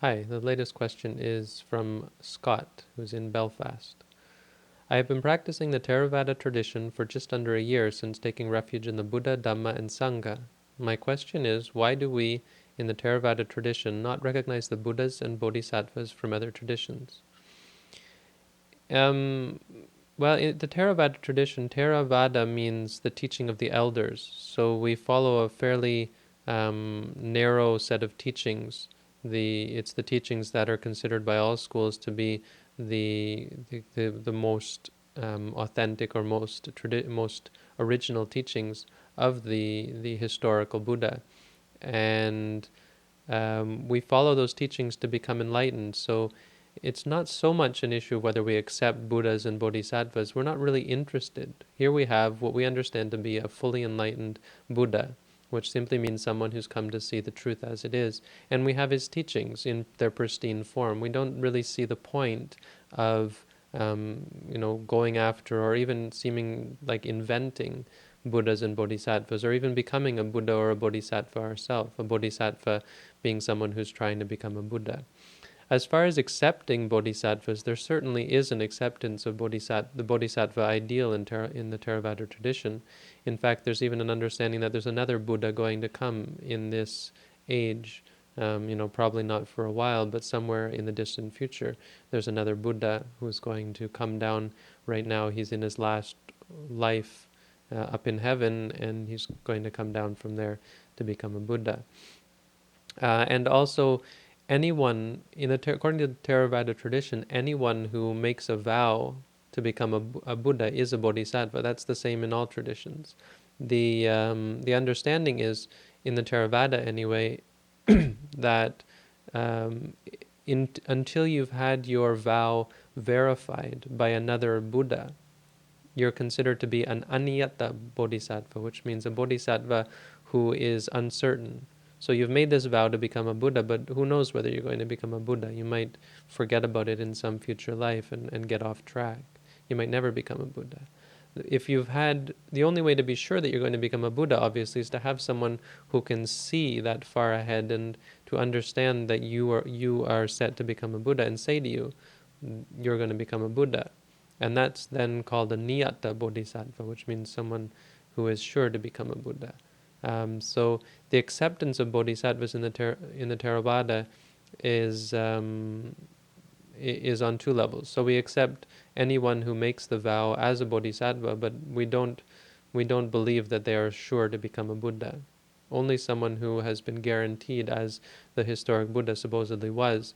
Hi, the latest question is from Scott, who's in Belfast. I have been practicing the Theravada tradition for just under a year since taking refuge in the Buddha, Dhamma and Sangha. My question is, why do we, in the Theravada tradition, not recognize the Buddhas and Bodhisattvas from other traditions? Um, well, in the Theravada tradition, Theravada means the teaching of the elders. So we follow a fairly narrow set of teachings. It's the teachings that are considered by all schools to be the most authentic or most original teachings of the historical Buddha, and we follow those teachings to become enlightened. So it's not so much an issue of whether we accept Buddhas and Bodhisattvas. We're not really interested. Here we have what we understand to be a fully enlightened Buddha, which simply means someone who's come to see the truth as it is. And we have his teachings in their pristine form. We don't really see the point of going after or even seeming like inventing Buddhas and Bodhisattvas, or even becoming a Buddha or a Bodhisattva ourselves, a Bodhisattva being someone who's trying to become a Buddha. As far as accepting bodhisattvas, there certainly is an acceptance of the bodhisattva ideal in the Theravada tradition. In fact, there's even an understanding that there's another Buddha going to come in this age, probably not for a while, but somewhere in the distant future. There's another Buddha who's going to come down. Right now, he's in his last life up in heaven, and he's going to come down from there to become a Buddha. And also, anyone, according to the Theravada tradition, anyone who makes a vow to become a Buddha is a bodhisattva. That's the same in all traditions. The understanding is, in the Theravada anyway, that until you've had your vow verified by another Buddha, you're considered to be an aniyata bodhisattva, which means a bodhisattva who is uncertain. So you've made this vow to become a Buddha, but who knows whether you're going to become a Buddha? You might forget about it in some future life and get off track. You might never become a Buddha. If you've had, the only way to be sure that you're going to become a Buddha, obviously, is to have someone who can see that far ahead and to understand that you are set to become a Buddha and say to you, you're going to become a Buddha. And that's then called a niyata bodhisattva, which means someone who is sure to become a Buddha. So the acceptance of bodhisattvas in the Theravada is on two levels. So we accept anyone who makes the vow as a bodhisattva, but we don't believe that they are sure to become a Buddha. Only someone who has been guaranteed, as the historic Buddha supposedly was.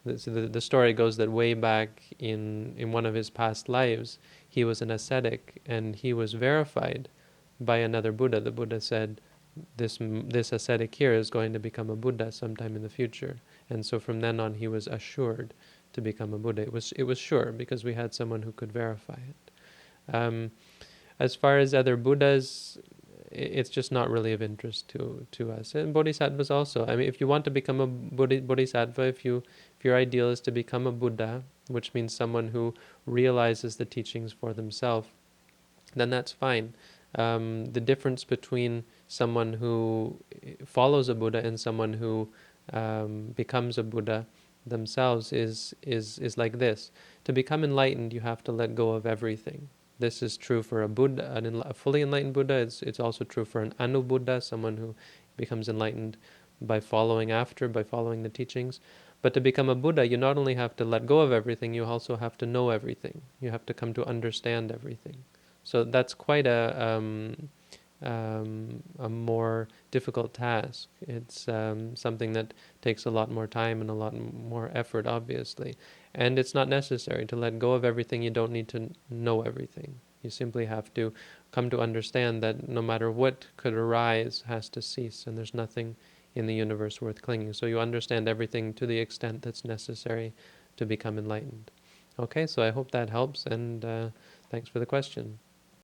The story goes that way back in one of his past lives, he was an ascetic, and he was verified by another Buddha. The Buddha said, this ascetic here is going to become a Buddha sometime in the future. And so from then on, he was assured to become a Buddha. It was sure, because we had someone who could verify it. As far as other Buddhas, it's just not really of interest to us. And bodhisattvas also. I mean, if you want to become a bodhisattva, if your ideal is to become a Buddha, which means someone who realizes the teachings for themselves, then that's fine. The difference between someone who follows a Buddha and someone who becomes a Buddha themselves is like this. To become enlightened, you have to let go of everything. This is true for a Buddha, a fully enlightened Buddha. It's also true for an Anu-Buddha, someone who becomes enlightened by following the teachings. But to become a Buddha, you not only have to let go of everything, you also have to know everything. You have to come to understand everything. So that's quite a more difficult task. It's something that takes a lot more time and a lot more effort, obviously. And it's not necessary to let go of everything. You don't need to know everything. You simply have to come to understand that no matter what could arise has to cease, and there's nothing in the universe worth clinging. So you understand everything to the extent that's necessary to become enlightened. Okay, so I hope that helps, and thanks for the question.